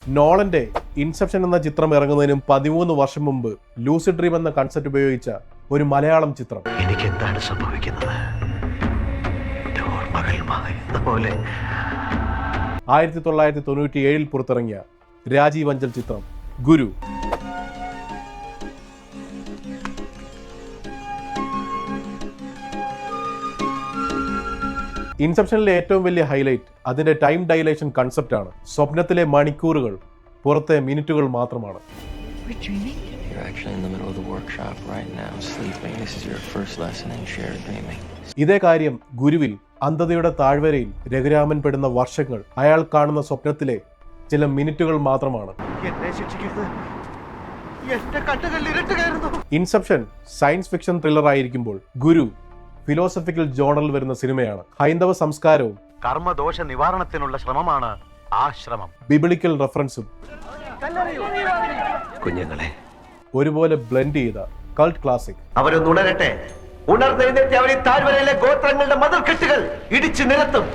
നോളന്റെ inception എന്ന ചിത്രം ഇറങ്ങുന്നതിനും 13 വർഷം മുമ്പ് ലൂസിഡ് ഡ്രീം എന്ന കൺസെപ്റ്റ് ഉപയോഗിച്ച ഒരു മലയാളം ചിത്രം. എനിക്ക് എന്താണ് സംഭവിക്കുന്നത്? 1997 പുറത്തിറങ്ങിയ രാജീവ് അഞ്ചൽ ചിത്രം ഗുരു. ഇൻസെപ്ഷനിലെ ഏറ്റവും വലിയ ഹൈലൈറ്റ് അതിന്റെ ടൈം ഡൈലേഷൻ കൺസെപ്റ്റ് ആണ്. സ്വപ്നത്തിലെ മണിക്കൂറുകൾ പുറത്തെ മിനിറ്റുകൾ മാത്രമാണ്. ഇതേ കാര്യം ഗുരുവിൽ അന്ധതയുടെ താഴ്വരയിൽ രഘുരാമൻ പെടുന്ന വർഷങ്ങൾ അയാൾ കാണുന്ന സ്വപ്നത്തിലെ ചില മിനിറ്റുകൾ മാത്രമാണ്. ഇൻസെപ്ഷൻ സയൻസ് ഫിക്ഷൻ ത്രില്ലർ ആയിരിക്കുമ്പോൾ ഗുരു ഫിലോസഫിക്കൽ ജോണറിൽ വരുന്ന സിനിമയാണ്. ഹൈന്ദവ സംസ്കാരവും കർമ്മദോഷ നിവാരണത്തിനുള്ള ശ്രമമാണ് ആ ശ്രമം. ബിബിളിക്കൽ റെഫറൻസും കുഞ്ഞുങ്ങളെ ഒരുപോലെ ബ്ലെൻഡ് ചെയ്ത കൾട്ട് ക്ലാസിക്. അവരൊന്ന് ഉണരട്ടെ. ഉണർന്നെഴുന്നേറ്റ് അവർ ഈ താഴ്വരയിലെ ഗോത്രങ്ങളുടെ മതിൽക്കെട്ടുകൾ ഇടിച്ചു നിരത്തും.